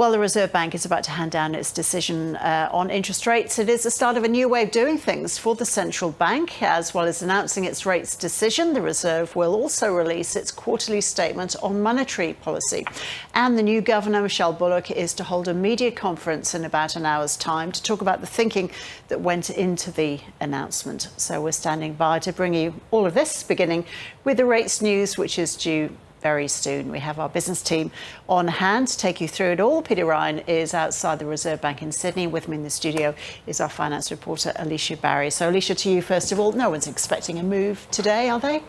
Well, the Reserve Bank is about to hand down its decision on interest rates. It is the start of a new way of doing things for the central bank. As well as announcing its rates decision, the Reserve will also release its quarterly statement on monetary policy. And the new governor, Michelle Bullock, is to hold a media conference in about an hour's time to talk about the thinking that went into the announcement. So we're standing by to bring you all of this, beginning with the rates news, which is due very soon. We have our business team on hand to take you through it all. Peter Ryan is outside the Reserve Bank in Sydney. With me in the studio is our finance reporter, Alicia Barry. So, Alicia, to you first of all, no one's expecting a move today, are they?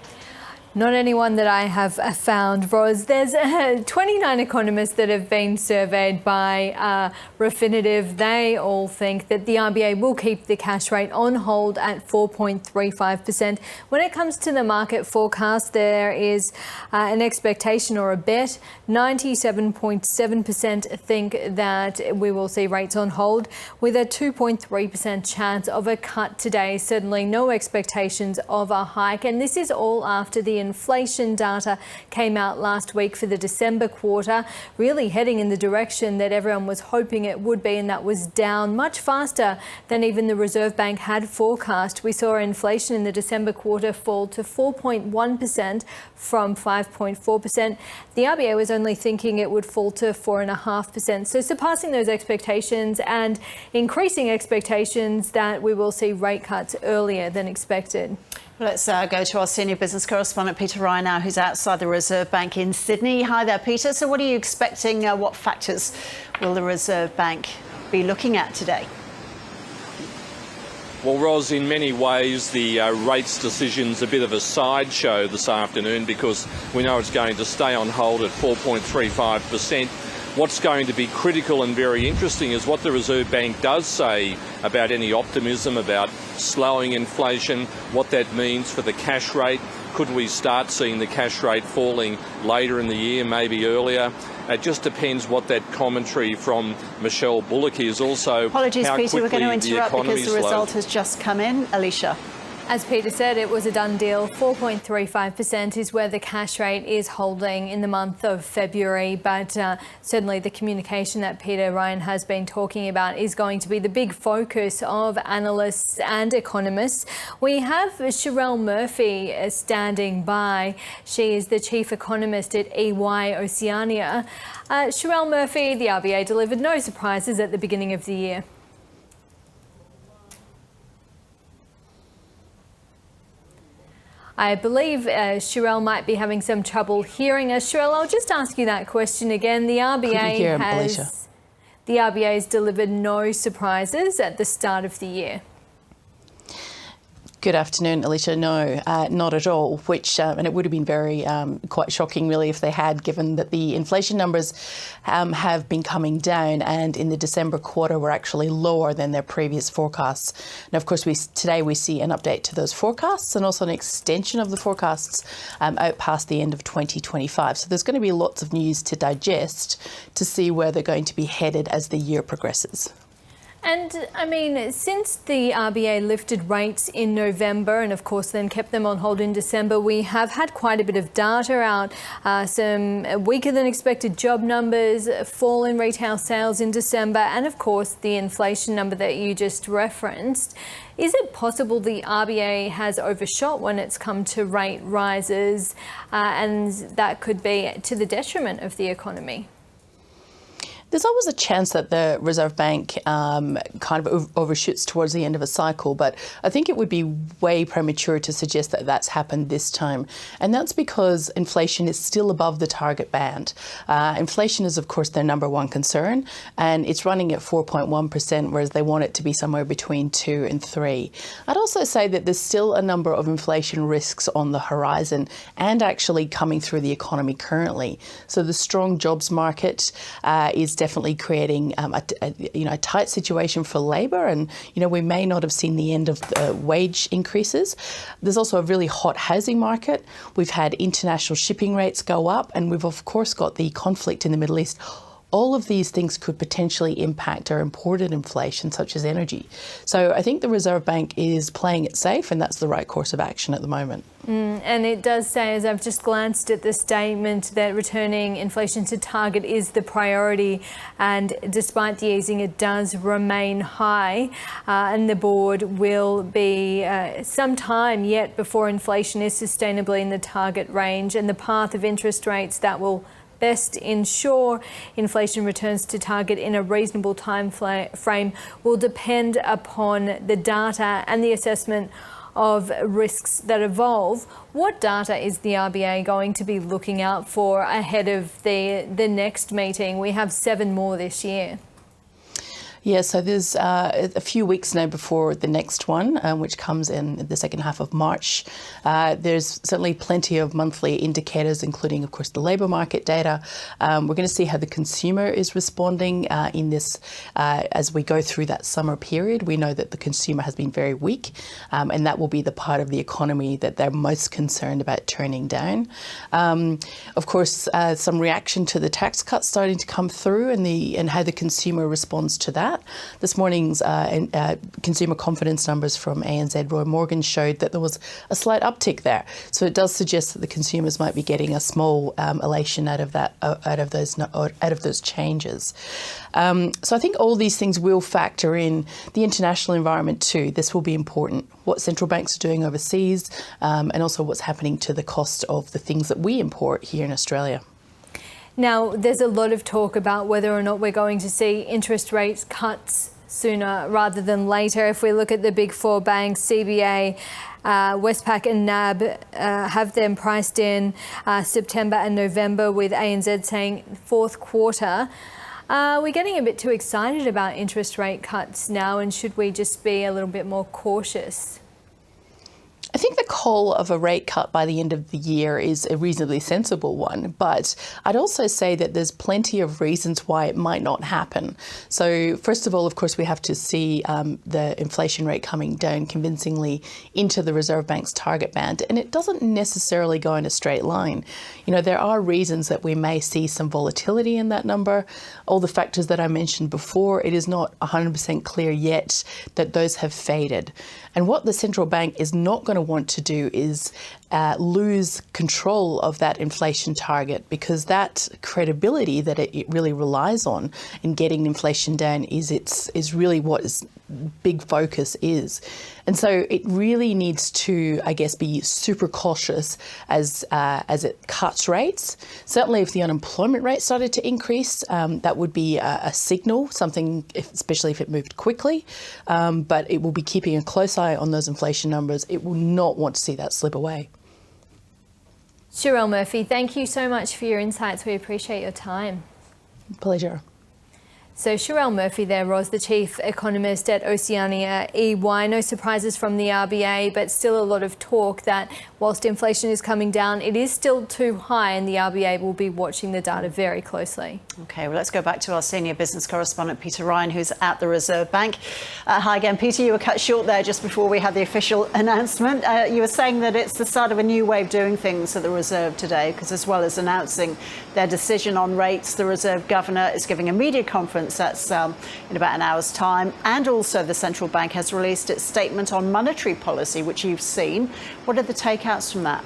Not anyone that I have found, Ros. There's 29 economists that have been surveyed by Refinitiv. They all think that the RBA will keep the cash rate on hold at 4.35%. When it comes to the market forecast, there is an expectation or a bet. 97.7% think that we will see rates on hold, with a 2.3% chance of a cut today. Certainly no expectations of a hike. And this is all after the inflation data came out last week for the December quarter, really heading in the direction that everyone was hoping it would be, and that was down much faster than even the Reserve Bank had forecast. We saw inflation in the December quarter fall to 4.1% from 5.4%. The RBA was only thinking it would fall to 4.5%. So surpassing those expectations and increasing expectations that we will see rate cuts earlier than expected. Let's go to our senior business correspondent, Peter Ryan, now, who's outside the Reserve Bank in Sydney. Hi there, Peter. So what are you expecting? What factors will the Reserve Bank be looking at today? Well, Ros, in many ways, the rates decision's a bit of a sideshow this afternoon, because we know it's going to stay on hold at 4.35%. What's going to be critical and very interesting is what the Reserve Bank does say about any optimism about slowing inflation, what that means for the cash rate. Could we start seeing the cash rate falling later in the year, maybe earlier? It just depends what that commentary from Michelle Bullock is. Also, apologies, how Peter, we're going to interrupt because the result slow. has just come in. Alicia. As Peter said, it was a done deal. 4.35% is where the cash rate is holding in the month of February. But certainly the communication that Peter Ryan has been talking about is going to be the big focus of analysts and economists. We have Sherelle Murphy standing by. She is the chief economist at EY Oceania. Sherelle Murphy, the RBA delivered no surprises at the beginning of the year. I believe Sherelle might be having some trouble hearing us. Sherelle, I'll just ask you that question again. The RBA has delivered no surprises at the start of the year. Good afternoon, Alicia. No, not at all, which, and it would have been very quite shocking, really, if they had, given that the inflation numbers have been coming down, and in the December quarter were actually lower than their previous forecasts. And of course, today we see an update to those forecasts and also an extension of the forecasts out past the end of 2025. So there's going to be lots of news to digest to see where they're going to be headed as the year progresses. And I mean, since the RBA lifted rates in November and of course then kept them on hold in December, we have had quite a bit of data out, some weaker than expected job numbers, fall in retail sales in December, and of course the inflation number that you just referenced. Is it possible the RBA has overshot when it's come to rate rises, and that could be to the detriment of the economy? There's always a chance that the Reserve Bank kind of overshoots towards the end of a cycle, but I think it would be way premature to suggest that that's happened this time. And that's because inflation is still above the target band. Inflation is, of course, their number one concern, and it's running at 4.1%, whereas they want it to be somewhere between 2 and 3. I'd also say that there's still a number of inflation risks on the horizon and actually coming through the economy currently. So the strong jobs market is definitely creating a tight situation for labour, and we may not have seen the end of the wage increases. There's also a really hot housing market. We've had international shipping rates go up, and we've of course got the conflict in the Middle East. all of these things could potentially impact our imported inflation, such as energy. So I think the Reserve Bank is playing it safe, and that's the right course of action at the moment. And it does say, as I've just glanced at the statement, that returning inflation to target is the priority, and despite the easing, it does remain high, and the board will be some time yet before inflation is sustainably in the target range, and the path of interest rates that will best ensure inflation returns to target in a reasonable time frame will depend upon the data and the assessment of risks that evolve. What data is the RBA going to be looking out for ahead of the next meeting? We have 7 more this year. Yeah, so there's a few weeks now before the next one, which comes in the second half of March. There's certainly plenty of monthly indicators, including, of course, the labour market data. We're going to see how the consumer is responding in this as we go through that summer period. We know that the consumer has been very weak, and that will be the part of the economy that they're most concerned about turning down. Of course, some reaction to the tax cuts starting to come through, and how the consumer responds to that. This morning's consumer confidence numbers from ANZ Roy Morgan showed that there was a slight uptick there. So it does suggest that the consumers might be getting a small elation out of those changes. So I think all these things will factor in the international environment too. This will be important. What central banks are doing overseas, and also what's happening to the cost of the things that we import here in Australia. Now, there's a lot of talk about whether or not we're going to see interest rate cuts sooner rather than later. If we look at the big 4 banks, CBA, Westpac and NAB have them priced in September and November, with ANZ saying 4th quarter. We're getting a bit too excited about interest rate cuts now, and should we just be a little bit more cautious? I think the call of a rate cut by the end of the year is a reasonably sensible one, but I'd also say that there's plenty of reasons why it might not happen. So first of all, of course, we have to see the inflation rate coming down convincingly into the Reserve Bank's target band, and it doesn't necessarily go in a straight line. You know, there are reasons that we may see some volatility in that number. All the factors that I mentioned before, it is not 100% clear yet that those have faded. And what the central bank is not going to want to do is lose control of that inflation target, because that credibility that it really relies on in getting inflation down is really what its big focus is. And so it really needs to, I guess, be super cautious as it cuts rates. Certainly if the unemployment rate started to increase, that would be a signal, something, especially if it moved quickly. But it will be keeping a close eye on those inflation numbers. It will not want to see that slip away. Sherelle Murphy, thank you so much for your insights. We appreciate your time. Pleasure. So Sherelle Murphy there, Ros, the Chief Economist at Oceania EY. No surprises from the RBA, but still a lot of talk that whilst inflation is coming down, it is still too high, and the RBA will be watching the data very closely. OK, well, let's go back to our senior business correspondent, Peter Ryan, who's at the Reserve Bank. Hi again, Peter. You were cut short there just before we had the official announcement. You were saying that it's the start of a new way of doing things at the Reserve today, because as well as announcing their decision on rates, the Reserve Governor is giving a media conference that's in about an hour's time, and also the central bank has released its statement on monetary policy, which you've seen. What are the takeouts from that?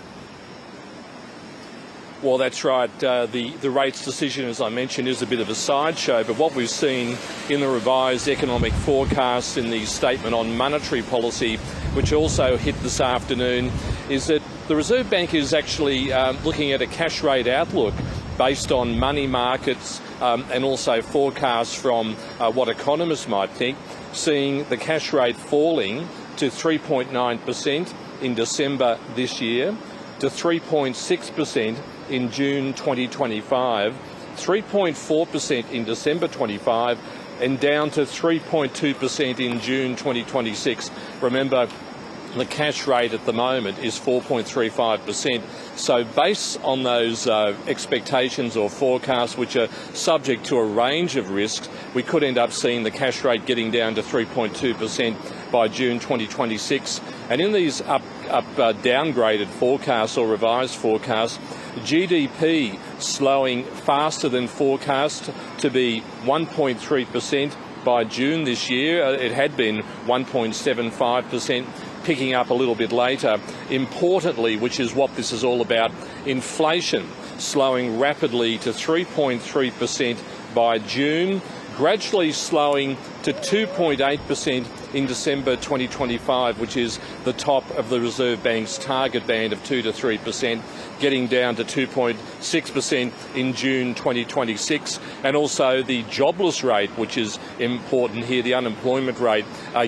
Well, that's right. The rates decision, as I mentioned, is a bit of a sideshow, but what we've seen in the revised economic forecast in the statement on monetary policy, which also hit this afternoon, is that the Reserve Bank is actually looking at a cash rate outlook based on money markets and also forecasts from what economists might think, seeing the cash rate falling to 3.9% in December this year, to 3.6% in June 2025, 3.4% in December 25, and down to 3.2% in June 2026. Remember, the cash rate at the moment is 4.35%. So based on those expectations or forecasts, which are subject to a range of risks, we could end up seeing the cash rate getting down to 3.2% by June 2026. And in these downgraded forecasts or revised forecasts, GDP slowing faster than forecast to be 1.3% by June this year. It had been 1.75%, picking up a little bit later. Importantly, which is what this is all about, inflation slowing rapidly to 3.3% by June, gradually slowing to 2.8% in December 2025, which is the top of the Reserve Bank's target band of 2 to 3%, getting down to 2.6% in June 2026. And also the jobless rate, which is important here, the unemployment rate,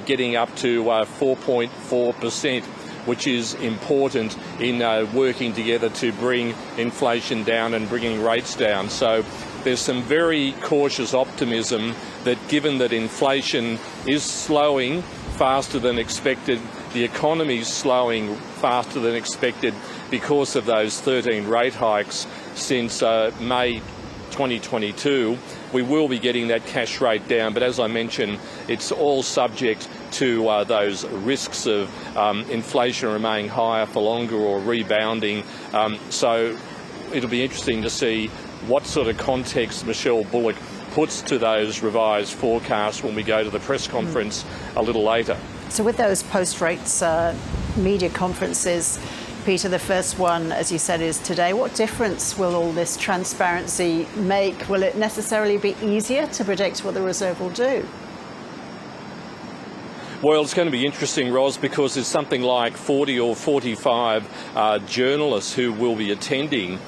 getting up to 4.4%. which is important in working together to bring inflation down and bringing rates down. So there's some very cautious optimism that given that inflation is slowing faster than expected, the economy is slowing faster than expected because of those 13 rate hikes since May 2022, we will be getting that cash rate down. But as I mentioned, it's all subject to those risks of inflation remaining higher for longer or rebounding. So it'll be interesting to see what sort of context Michelle Bullock puts to those revised forecasts when we go to the press conference a little later. So with those post-rates media conferences, Peter, the first one, as you said, is today. What difference will all this transparency make? Will it necessarily be easier to predict what the Reserve will do? Well, it's going to be interesting, Ros, because there's something like 40 or 45 journalists who will be attending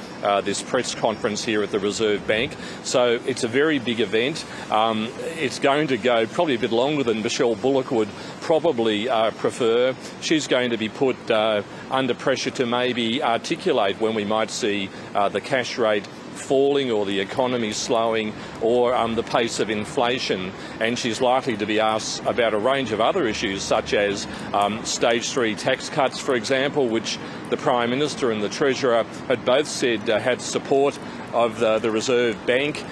this press conference here at the Reserve Bank. So it's a very big event. It's going to go probably a bit longer than Michelle Bullock would probably prefer. She's going to be put under pressure to maybe articulate when we might see the cash rate falling or the economy slowing or the pace of inflation, and she's likely to be asked about a range of other issues such as stage 3 tax cuts, for example, which the Prime Minister and the Treasurer had both said had support of the Reserve Bank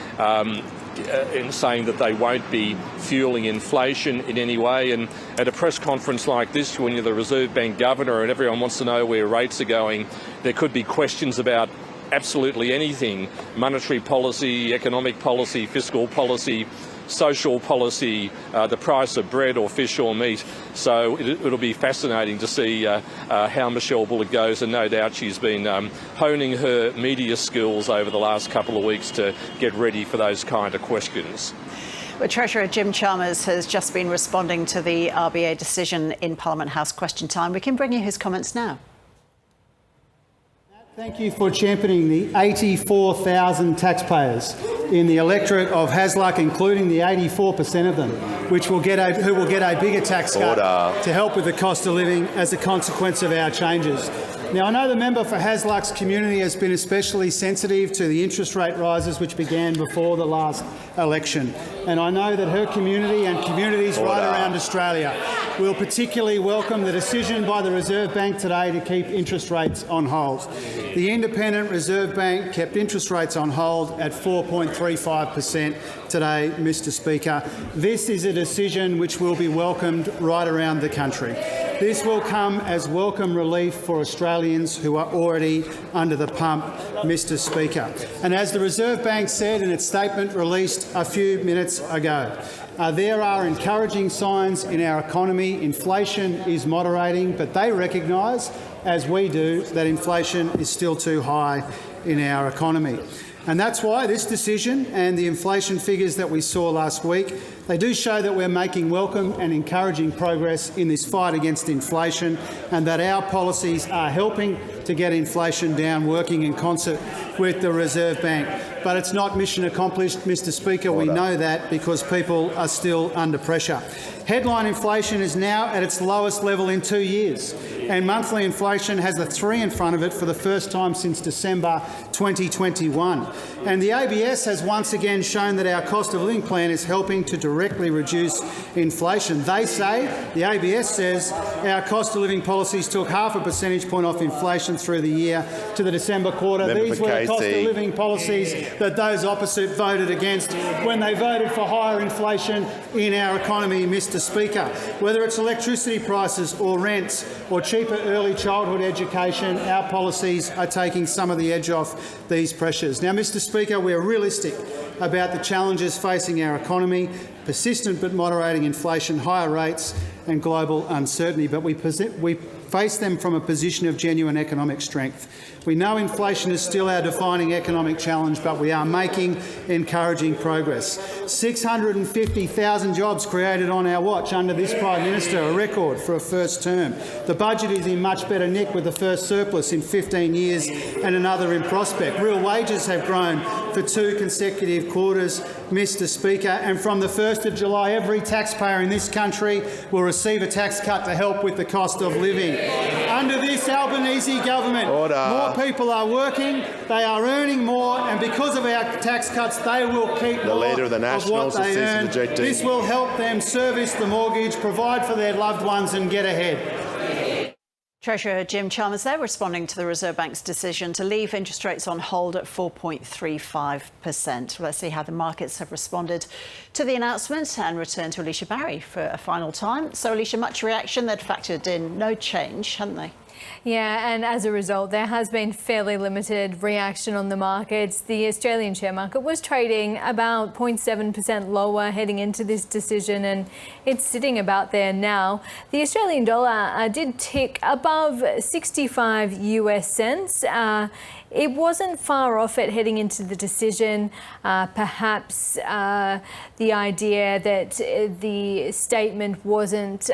in saying that they won't be fueling inflation in any way. And at a press conference like this, when you're the Reserve Bank Governor and everyone wants to know where rates are going, there could be questions about absolutely anything: monetary policy, economic policy, fiscal policy, social policy, the price of bread or fish or meat. So it'll be fascinating to see how Michelle Bullock goes, and no doubt she's been honing her media skills over the last couple of weeks to get ready for those kind of questions. Well, Treasurer Jim Chalmers has just been responding to the RBA decision in Parliament House Question Time. We can bring you his comments now. Thank you for championing the 84,000 taxpayers in the electorate of Hasluck, including the 84% of them, who will get a bigger tax cut to help with the cost of living as a consequence of our changes. Now, I know the member for Hasluck's community has been especially sensitive to the interest rate rises which began before the last election, and I know that her community and communities right around Australia will particularly welcome the decision by the Reserve Bank today to keep interest rates on hold. The independent Reserve Bank kept interest rates on hold at 4.35% today, Mr Speaker. This is a decision which will be welcomed right around the country. This will come as welcome relief for Australians who are already under the pump, Mr Speaker. And as the Reserve Bank said in its statement released a few minutes ago, there are encouraging signs in our economy. Inflation is moderating, but they recognise, as we do, that inflation is still too high in our economy. And that's why this decision and the inflation figures that we saw last week, they do show that we're making welcome and encouraging progress in this fight against inflation, and that our policies are helping to get inflation down, working in concert with the Reserve Bank. But it's not mission accomplished, Mr Speaker. We know that because people are still under pressure. Headline inflation is now at its lowest level in 2 years, and monthly inflation has a 3 in front of it for the first time since December 2021. And the ABS has once again shown that our cost of living plan is helping to directly reduce inflation. They say, the ABS says, our cost of living policies took 0.5 percentage point off inflation through the year to the December quarter. These were the cost of living policies that those opposite voted against when they voted for higher inflation in our economy, Mr Mr. Speaker. Whether it's electricity prices or rents or cheaper early childhood education, our policies are taking some of the edge off these pressures. Now, Mr. Speaker, we're realistic about the challenges facing our economy: persistent but moderating inflation, higher rates and global uncertainty. But we face them from a position of genuine economic strength. We know inflation is still our defining economic challenge, but we are making encouraging progress. 650,000 jobs created on our watch under this Prime Minister, a record for a first term. The budget is in much better nick with the first surplus in 15 years and another in prospect. Real wages have grown for 2 consecutive quarters, Mr. Speaker, and from the 1st of July, every taxpayer in this country will receive a tax cut to help with the cost of living. Under this Albanese government, more people are working, they are earning more, and because of our tax cuts, they will keep more of what they earn. This will help them service the mortgage, provide for their loved ones and get ahead. Treasurer Jim Chalmers there responding to the Reserve Bank's decision to leave interest rates on hold at 4.35%. Let's see how the markets have responded to the announcement and return to Alicia Barry for a final time. So, Alicia, much reaction. They'd factored in no change, hadn't they? Yeah, and as a result, there has been fairly limited reaction on the markets. The Australian share market was trading about 0.7% lower heading into this decision, and it's sitting about there now. The Australian dollar did tick above 65 US cents. It wasn't far off it heading into the decision. Perhaps the idea that the statement wasn't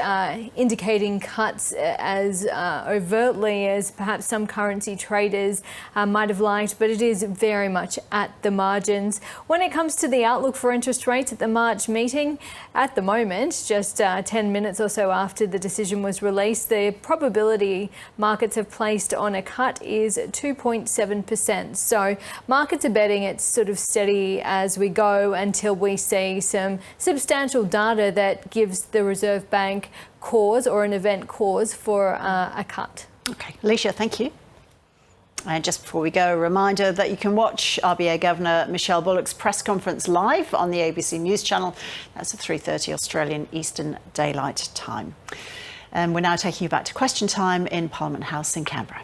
indicating cuts as overtly as perhaps some currency traders might have liked, but it is very much at the margins. When it comes to the outlook for interest rates at the March meeting, at the moment, just 10 minutes or so after the decision was released, the probability markets have placed on a cut is 2.7%. So markets are betting it's sort of steady as we go until we see some substantial data that gives the Reserve Bank cause or an event cause for a cut. OK, Alicia, thank you. And just before we go, a reminder that you can watch RBA Governor Michelle Bullock's press conference live on the ABC News channel. That's at 3:30 Australian Eastern Daylight Time. And we're now taking you back to question time in Parliament House in Canberra.